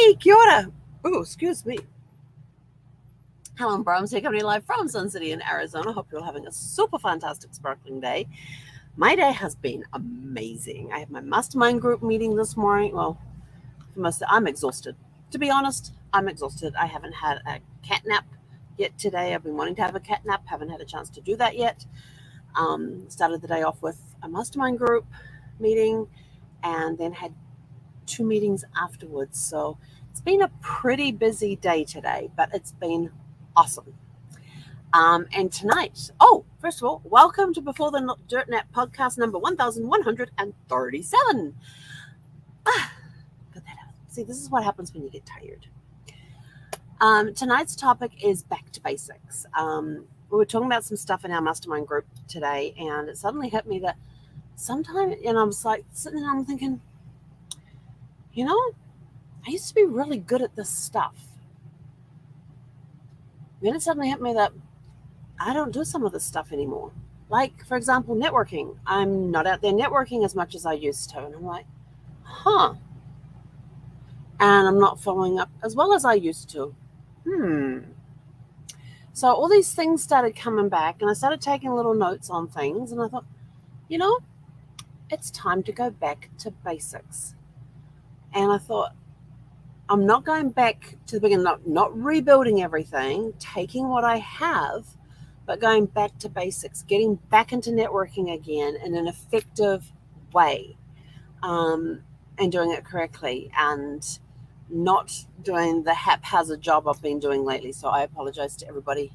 Hey, kia ora. Oh, excuse me. Helen Brahms here, coming live from Sun City in Arizona. Hope you're all having a super fantastic, sparkling day. My day has been amazing. I have my mastermind group meeting this morning. Well, I'm exhausted. To be honest, I'm exhausted. I haven't had a cat nap yet today. I've been wanting to have a cat nap, haven't had a chance to do that yet. Started the day off with a mastermind group meeting and then had 2 meetings afterwards. So it's been a pretty busy day today, but it's been awesome. And tonight, first of all, welcome to Before the Dirt Nap podcast number 1137. Got that out. See, this is what happens when you get tired. Tonight's topic is back to basics. We were talking about some stuff in our mastermind group today, and it suddenly hit me that sometimes, and I was like sitting there, I'm thinking, I used to be really good at this stuff. Then it suddenly hit me that I don't do some of this stuff anymore. Like, for example, networking. I'm not out there networking as much as I used to. And I'm like, huh. And I'm not following up as well as I used to. So all these things started coming back, and I started taking little notes on things, and I thought, it's time to go back to basics. And I thought, I'm not going back to the beginning, not rebuilding everything, taking what I have, but going back to basics, getting back into networking again in an effective way, and doing it correctly, and not doing the haphazard job I've been doing lately. So I apologize to everybody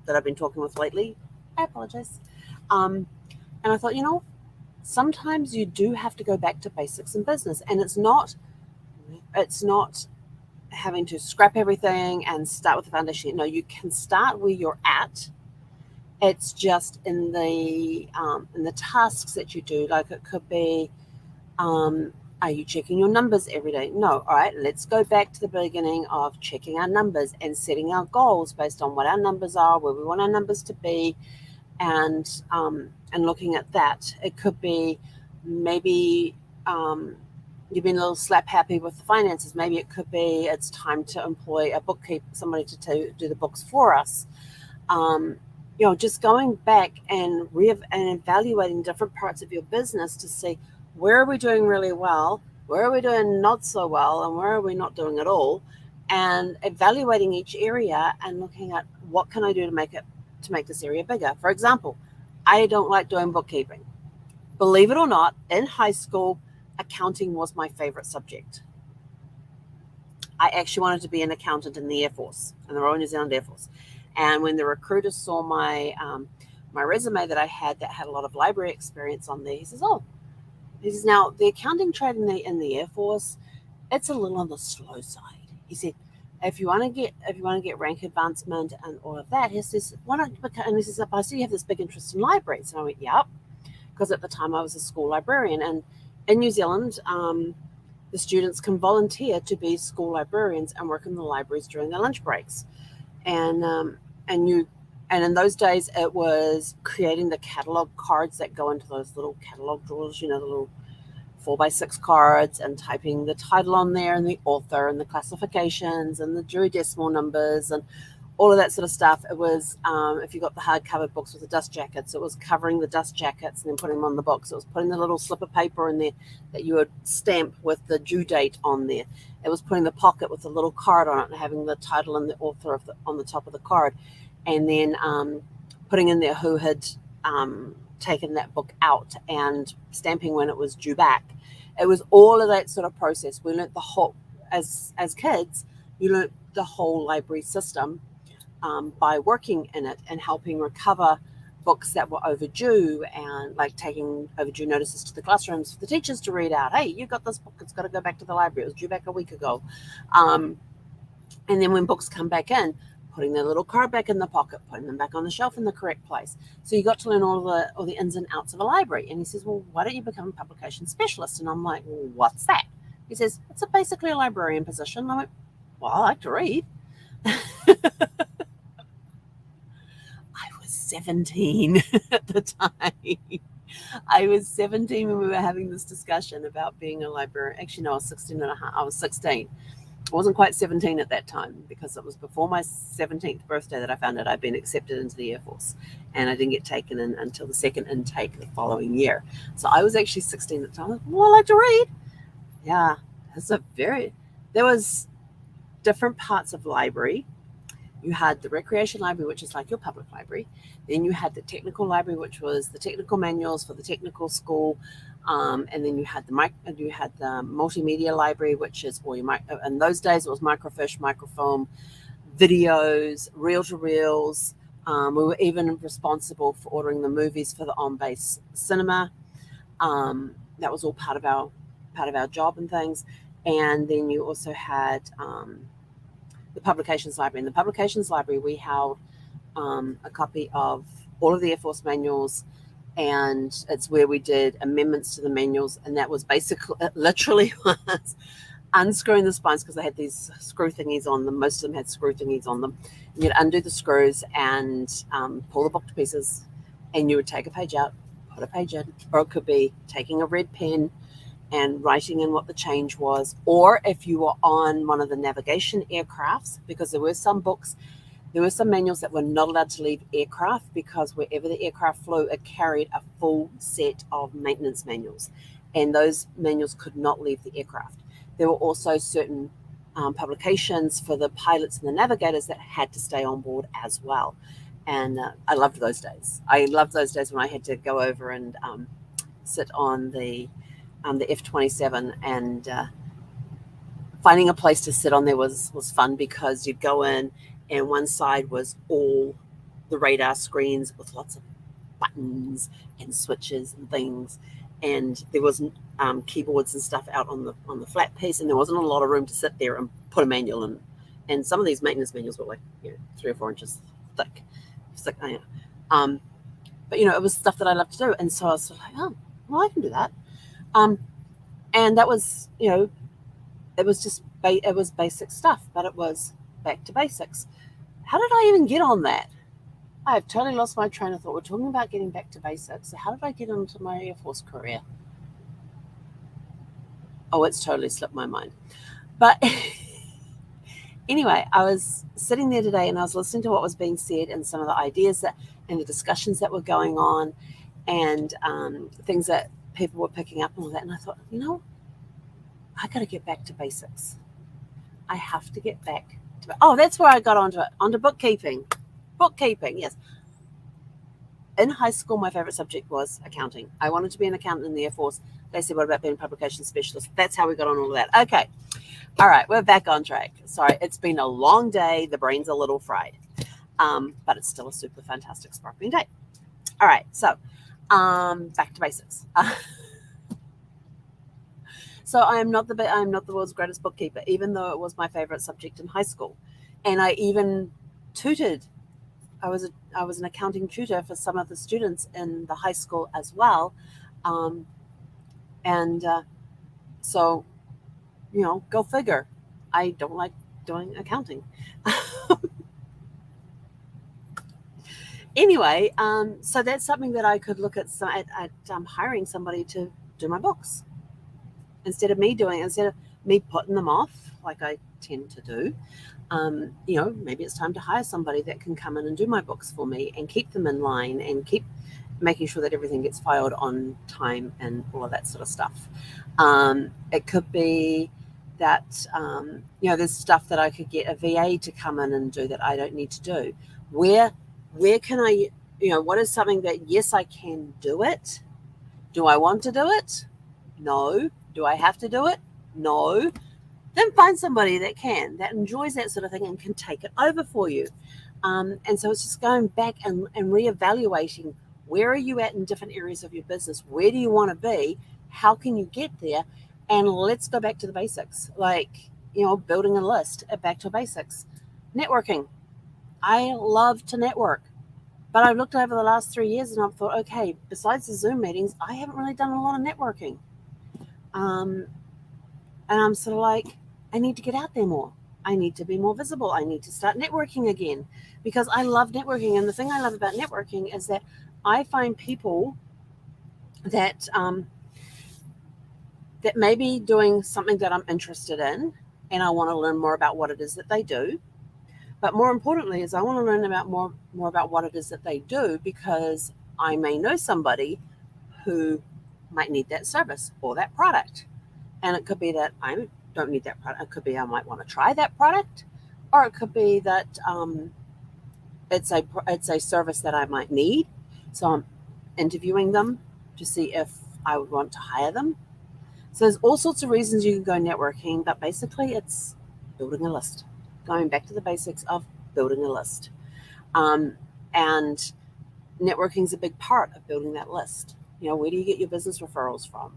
that I've been talking with lately. I apologize. And I thought, sometimes you do have to go back to basics in business, and it's not having to scrap everything and start with the foundation. No, you can start where you're at. It's just in the tasks that you do. Like, it could be, are you checking your numbers every day? No. All right, let's go back to the beginning of checking our numbers and setting our goals based on what our numbers are, where we want our numbers to be, and looking at that. It could be maybe you've been a little slap happy with the finances. Maybe it could be it's time to employ a bookkeeper, somebody to do the books for us. Just going back and evaluating different parts of your business to see where are we doing really well, where are we doing not so well, and where are we not doing at all, and evaluating each area and looking at what can I do to make this area bigger. For example, I don't like doing bookkeeping. Believe it or not, in high school, accounting was my favorite subject. I actually wanted to be an accountant in the Air Force, in the Royal New Zealand Air Force. And when the recruiter saw my resume that I had that had a lot of library experience on there, he says, now the accounting trade in the Air Force, it's a little on the slow side. He said, if you want to get rank advancement and all of that, he says, why not? And he says, I see you have this big interest in libraries. And I went, yep, because at the time I was a school librarian, and in New Zealand, the students can volunteer to be school librarians and work in the libraries during their lunch breaks. And in those days, it was creating the catalog cards that go into those little catalog drawers, the little 4x6 cards, and typing the title on there and the author and the classifications and the Dewey Decimal numbers and all of that sort of stuff. It was, if you got the hardcover books with the dust jackets, it was covering the dust jackets and then putting them on the box. It was putting the little slip of paper in there that you would stamp with the due date on there. It was putting the pocket with a little card on it and having the title and the author on the top of the card. And then putting in there who had taken that book out and stamping when it was due back. It was all of that sort of process. We learnt the whole, as kids, you learnt the whole library system by working in it and helping recover books that were overdue, and like taking overdue notices to the classrooms for the teachers to read out. Hey, you got this book, it's got to go back to the library. It was due back a week ago. And then when books come back in, putting their little card back in the pocket, putting them back on the shelf in the correct place. So you got to learn all the ins and outs of a library. And he says, well, why don't you become a publication specialist? And I'm like, well, what's that? He says, it's basically a librarian position. And I went, well, I like to read. I was 17 at the time. I was 17 when we were having this discussion about being a librarian. Actually, no, I was 16 and a half. I was 16. I wasn't quite 17 at that time because it was before my 17th birthday that I found out I'd been accepted into the Air Force, and I didn't get taken in until the second intake the following year. So I was actually 16 at the time. Well, I like to read. Yeah, there was different parts of library. You had the recreation library, which is like your public library. Then you had the technical library, which was the technical manuals for the technical school. And then you had the multimedia library, which is all your in those days it was microfiche, microfilm, videos, reel to reels. We were even responsible for ordering the movies for the on-base cinema. That was all part of our job and things. And then you also had the publications library. In the publications library, we held a copy of all of the Air Force manuals, and it's where we did amendments to the manuals, and that was basically, it literally was unscrewing the spines because they had these screw thingies on them. Most of them had screw thingies on them. And you'd undo the screws and pull the book to pieces, and you would take a page out, put a page in, or it could be taking a red pen and writing in what the change was, or if you were on one of the navigation aircrafts, because there were some manuals that were not allowed to leave aircraft, because wherever the aircraft flew, it carried a full set of maintenance manuals, and those manuals could not leave the aircraft. There were also certain publications for the pilots and the navigators that had to stay on board as well. And I loved those days. I loved those days when I had to go over and sit on the F-27, and finding a place to sit on there was fun, because you'd go in and one side was all the radar screens with lots of buttons and switches and things, and there wasn't keyboards and stuff out on the flat piece, and there wasn't a lot of room to sit there and put a manual in. And some of these maintenance manuals were like 3 or 4 inches thick. But it was stuff that I loved to do, and so I was like, oh, well, I can do that. And that was, it was it was basic stuff, but it was back to basics. How did I even get on that? I have totally lost my train of thought. We're talking about getting back to basics. So how did I get into my Air Force career? Oh, it's totally slipped my mind. But anyway, I was sitting there today and I was listening to what was being said and some of the ideas and the discussions that were going on, and things that people were picking up and all that. And I thought, I got to get back to basics. I have to get back to it. Oh, that's where I got onto bookkeeping. Bookkeeping, yes. In high school, my favorite subject was accounting. I wanted to be an accountant in the Air Force. They said, what about being a publication specialist? That's how we got on all of that. Okay. All right, we're back on track. Sorry, it's been a long day. The brain's a little fried. But it's still a super fantastic, sparkling day. All right, so back to basics. So I am not the world's greatest bookkeeper, even though it was my favorite subject in high school. And I even tutored. I was an accounting tutor for some of the students in the high school as well. So, go figure. I don't like doing accounting. Anyway, so that's something that I could look at hiring somebody to do my books. Instead of me putting them off like I tend to do. Maybe it's time to hire somebody that can come in and do my books for me and keep them in line and keep making sure that everything gets filed on time and all of that sort of stuff. It could be that, there's stuff that I could get a VA to come in and do that I don't need to do. Where can I, what is something that, yes, I can do it. Do I want to do it? No. Do I have to do it? No. Then find somebody that enjoys that sort of thing and can take it over for you. And so it's just going back and reevaluating, where are you at in different areas of your business? Where do you want to be? How can you get there? And let's go back to the basics, like, building a list, back to basics. Networking. I love to network. But I've looked over the last 3 years and I've thought, okay, besides the Zoom meetings, I haven't really done a lot of networking. And I'm sort of like, I need to get out there more. I need to be more visible. I need to start networking again, because I love networking. And the thing I love about networking is that I find people that may be doing something that I'm interested in, and I want to learn more about what it is that they do. But more importantly is I want to learn about more about what it is that they do, because I may know somebody who might need that service or that product. And it could be that I don't need that product. It could be I might want to try that product, or it could be that it's a service that I might need. So I'm interviewing them to see if I would want to hire them. So there's all sorts of reasons you can go networking, but basically it's building a list. Going back to the basics of building a list. And networking is a big part of building that list. Where do you get your business referrals from?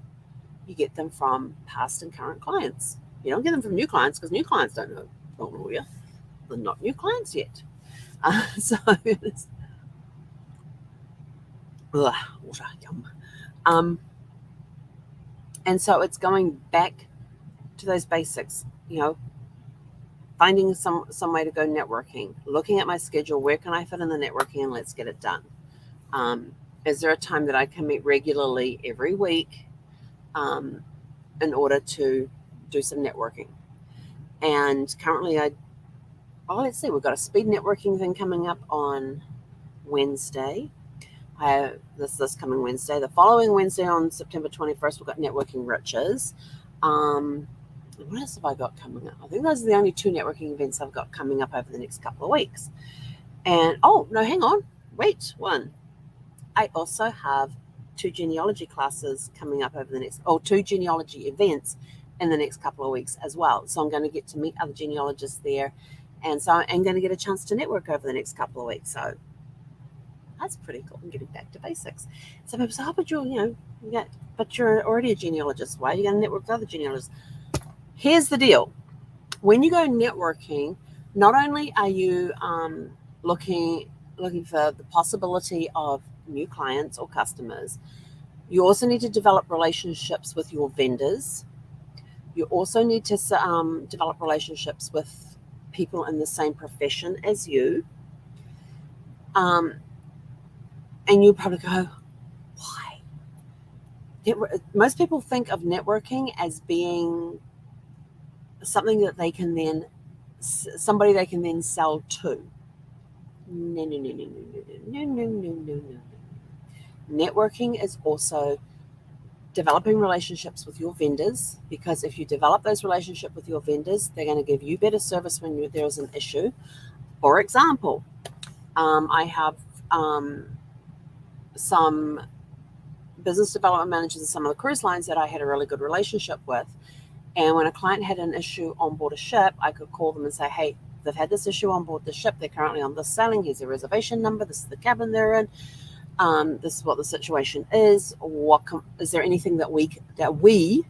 You get them from past and current clients. You don't get them from new clients, because new clients don't know you. They're not new clients yet. So it's, water, yum. And so it's going back to those basics. Finding some way to go networking, looking at my schedule, where can I fit in the networking, and let's get it done. Is there a time that I can meet regularly every week in order to do some networking? And currently let's see, we've got a speed networking thing coming up on Wednesday. This coming Wednesday. The following Wednesday, on September 21st, we've got Networking Riches. What else have I got coming up? I think those are the only 2 networking events I've got coming up over the next couple of weeks. And, hang on. Wait, one. I also have 2 genealogy classes coming up over the next, 2 genealogy events in the next couple of weeks as well. So I'm going to get to meet other genealogists there. And so I'm going to get a chance to network over the next couple of weeks. So that's pretty cool. I'm getting back to basics. Some people say, but you're already a genealogist. Why are you going to network with other genealogists? Here's the deal. When you go networking, not only are you looking for the possibility of new clients or customers, you also need to develop relationships with your vendors. You also need to develop relationships with people in the same profession as you. And you probably go, why? Most people think of networking as being something that somebody they can then sell to. No. Networking is also developing relationships with your vendors, because if you develop those relationships with your vendors, they're going to give you better service when there is an issue. For example, I have some business development managers in some of the cruise lines that I had a really good relationship with. And when a client had an issue on board a ship, I could call them and say, hey, they've had this issue on board the ship. They're currently on this sailing. Here's their reservation number. This is the cabin they're in. This is what the situation is. Is there anything that we,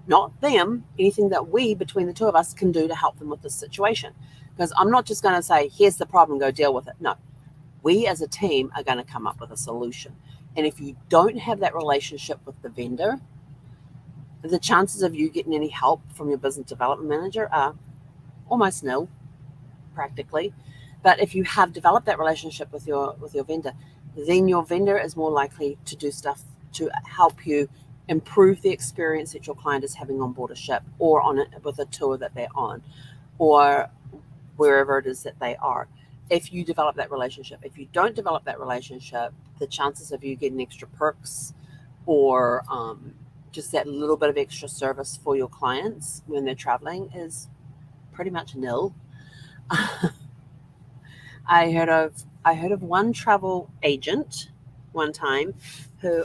not them, anything that we, between the two of us, can do to help them with this situation? Because I'm not just going to say, here's the problem, go deal with it. No, we as a team are going to come up with a solution. And if you don't have that relationship with the vendor, the chances of you getting any help from your business development manager are almost nil, practically. But if you have developed that relationship with your vendor, then your vendor is more likely to do stuff to help you improve the experience that your client is having on board a ship, or with a tour that they're on, or wherever it is that they are. If you develop that relationship. If you don't develop that relationship, the chances of you getting extra perks or just that little bit of extra service for your clients when they're traveling is pretty much nil. I heard of one travel agent one time who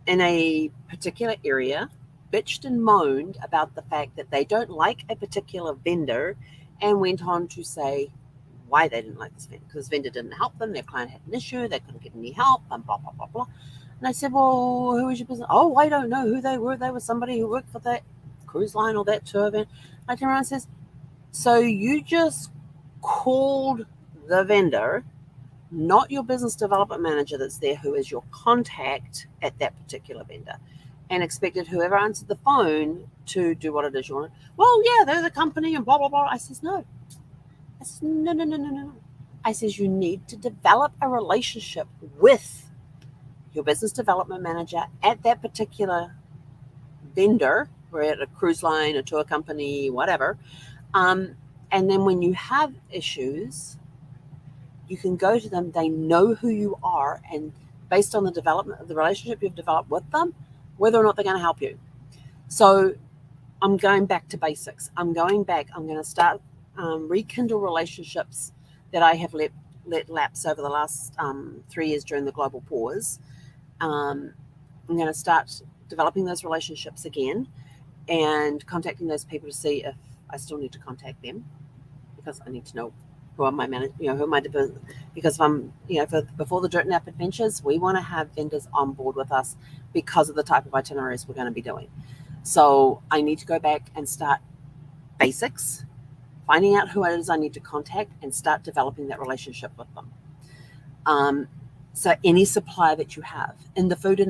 in a particular area bitched and moaned about the fact that they don't like a particular vendor, and went on to say why they didn't like this vendor, because this vendor didn't help them, their client had an issue, they couldn't get any help, and blah, blah, blah, blah. And I said, well, who was your business? Oh, I don't know who they were. They were somebody who worked for that cruise line or that tour event. I turn around and says, so you just called the vendor, not your business development manager that's there, who is your contact at that particular vendor, and expected whoever answered the phone to do what it is you want. Well, yeah, they're the company and blah, blah, blah. I says, no. I says, no. I says, you need to develop a relationship with your business development manager at that particular vendor, we're at a cruise line, a tour company, whatever. And then when you have issues, you can go to them. They know who you are, and based on the development of the relationship you've developed with them, whether or not they're going to help you. So I'm going back to basics. I'm going to start rekindle relationships that I have let lapse over the last 3 years during the global pause. I'm going to start developing those relationships again and contacting those people to see if I still need to contact them, because I need to know who are my who am I, because if I'm, before the Dirt Nap Adventures, we want to have vendors on board with us because of the type of itineraries we're going to be doing. So I need to go back and start basics, finding out who it is I need to contact, and start developing that relationship with them. So any supplier that you have in the food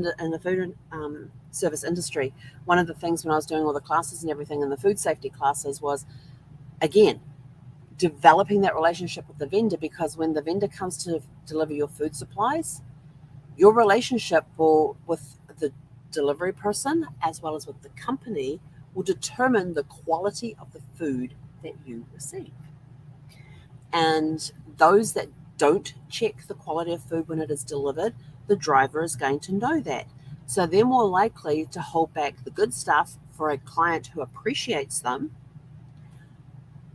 service industry, one of the things when I was doing all the classes and everything in the food safety classes was, again, developing that relationship with the vendor, because when the vendor comes to deliver your food supplies, your relationship with the delivery person as well as with the company will determine the quality of the food that you receive. And those that don't check the quality of food when it is delivered, the driver is going to know that. So they're more likely to hold back the good stuff for a client who appreciates them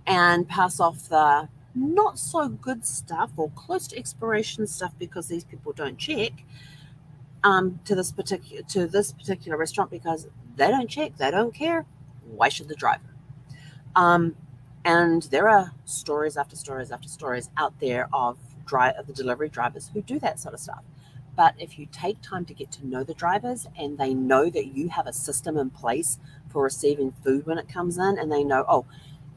and pass off the not so good stuff or close to expiration stuff because these people don't check to this particular restaurant because they don't check, they don't care. Why should the driver? And there are stories after stories after stories out there of the delivery drivers who do that sort of stuff. But if you take time to get to know the drivers and they know that you have a system in place for receiving food when it comes in, and they know, oh,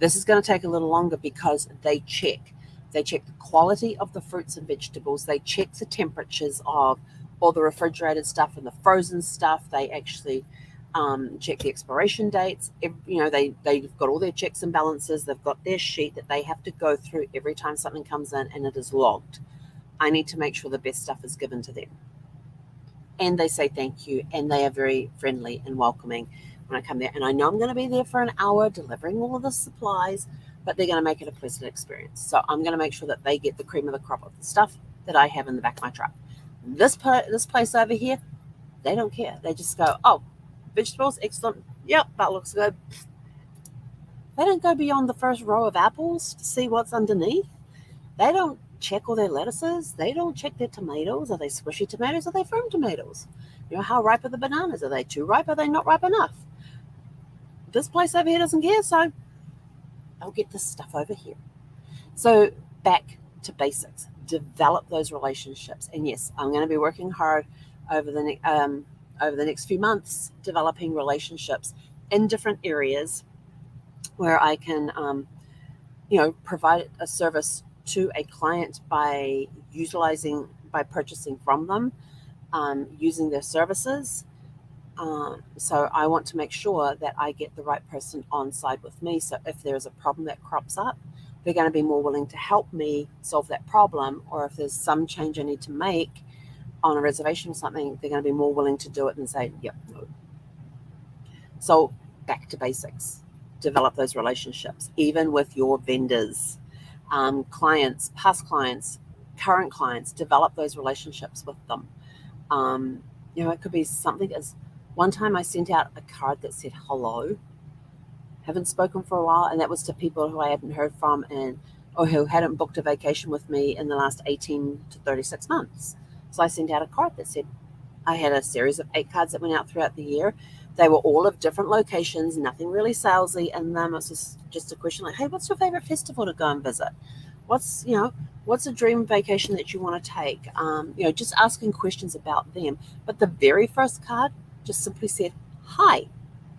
this is going to take a little longer because they check the quality of the fruits and vegetables. They check the temperatures of all the refrigerated stuff and the frozen stuff. They actually check the expiration dates. They've got all their checks and balances. They've got their sheet that they have to go through every time something comes in, and it is logged. I need to make sure the best stuff is given to them. And they say thank you, and they are very friendly and welcoming when I come there. And I know I'm going to be there for an hour delivering all of the supplies, but they're going to make it a pleasant experience. So I'm going to make sure that they get the cream of the crop of the stuff that I have in the back of my truck. This place over here, they don't care. They just go, oh, vegetables, excellent. Yep, that looks good. They don't go beyond the first row of apples to see what's underneath. They don't check all their lettuces. They don't check their tomatoes. Are they squishy tomatoes? Are they firm tomatoes? How ripe are the bananas? Are they too ripe? Are they not ripe enough? This place over here doesn't care, so I'll get this stuff over here. So back to basics. Develop those relationships. And yes, I'm going to be working hard over the next few months, developing relationships in different areas where I can, provide a service to a client by purchasing from them, using their services. So I want to make sure that I get the right person on side with me. So if there's a problem that crops up, they're going to be more willing to help me solve that problem. Or if there's some change I need to make on a reservation or something, they're going to be more willing to do it and say, yep, no. So back to basics. Develop those relationships, even with your vendors, clients, past clients, current clients. Develop those relationships with them. It could be something as one time I sent out a card that said hello. Haven't spoken for a while, and that was to people who I hadn't heard from or who hadn't booked a vacation with me in the last 18 to 36 months. So I sent out a card that said, I had a series of 8 cards that went out throughout the year. They were all of different locations, nothing really salesy in them. It was just a question like, hey, what's your favorite festival to go and visit? What's a dream vacation that you want to take? Just asking questions about them. But the very first card just simply said, hi,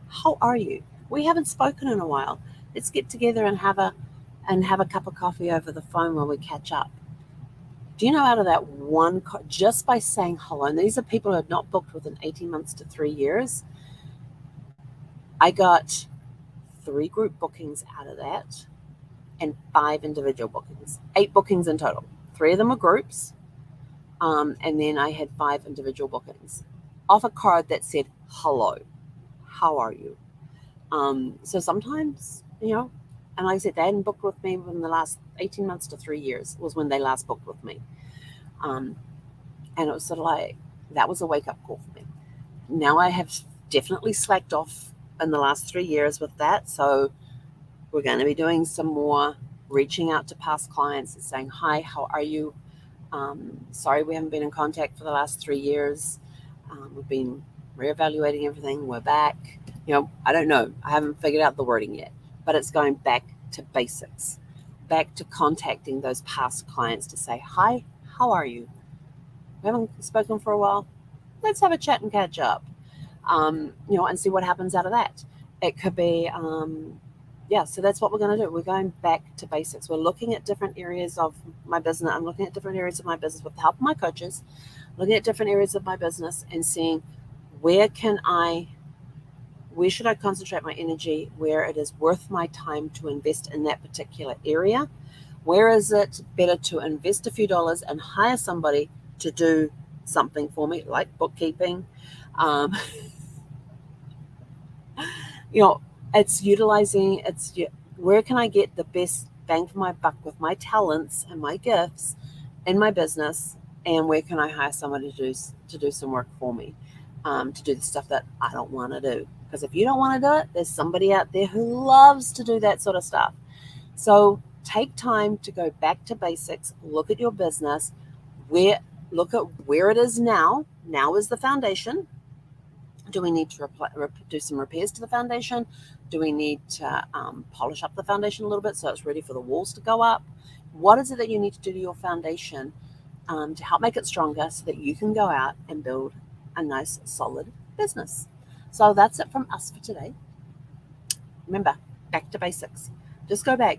how are you? We haven't spoken in a while. Let's get together and have a cup of coffee over the phone while we catch up. Do you know, out of that one, just by saying hello, and these are people who had not booked within 18 months to 3 years, I got 3 group bookings out of that and 5 individual bookings, 8 bookings in total. 3 of them were groups, and then I had 5 individual bookings off a card that said, hello, how are you? So sometimes, and like I said, they hadn't booked with me within the last 18 months to 3 years was when they last booked with me. Um, and it was sort of like, that was a wake up call for me. Now I have definitely slacked off in the last 3 years with that. So we're going to be doing some more reaching out to past clients and saying, hi, how are you? Sorry, we haven't been in contact for the last 3 years. We've been reevaluating everything. We're back. I don't know. I haven't figured out the wording yet, but it's going back to basics, back to contacting those past clients to say, hi, how are you? We haven't spoken for a while. Let's have a chat and catch up, and see what happens out of that. It could be, so that's what we're going to do. We're going back to basics. We're looking at different areas of my business. I'm looking at different areas of my business with the help of my coaches, looking at different areas of my business and seeing where should I concentrate my energy, where it is worth my time to invest in that particular area. Where is it better to invest a few dollars and hire somebody to do something for me, like bookkeeping? Where can I get the best bang for my buck with my talents and my gifts in my business, and where can I hire somebody to do some work for me, to do the stuff that I don't want to do? Because if you don't want to do it, there's somebody out there who loves to do that sort of stuff. So take time to go back to basics, look at your business, look at where it is now. Now is the foundation. Do we need to do some repairs to the foundation? Do we need to polish up the foundation a little bit so it's ready for the walls to go up? What is it that you need to do to your foundation to help make it stronger so that you can go out and build a nice, solid business? So that's it from us for today. Remember, back to basics. Just go back.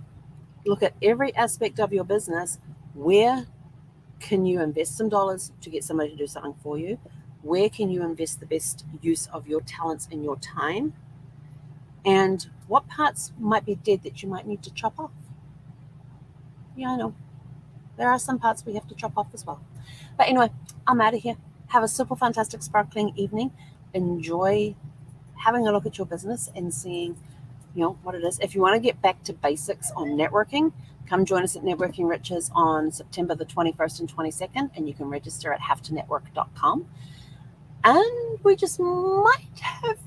Look at every aspect of your business. Where can you invest some dollars to get somebody to do something for you? Where can you invest the best use of your talents and your time? And what parts might be dead that you might need to chop off? Yeah, I know. There are some parts we have to chop off as well. But anyway, I'm out of here. Have a super fantastic, sparkling evening. Enjoy having a look at your business and seeing, what it is. If you want to get back to basics on networking, come join us at Networking Riches on September the 21st and 22nd, and you can register at havetonetwork.com. And we just might have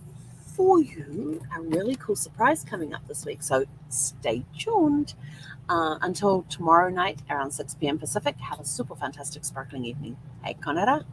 for you a really cool surprise coming up this week. So stay tuned. Until tomorrow night around 6 p.m. Pacific, have a super fantastic, sparkling evening. Hey, Konara.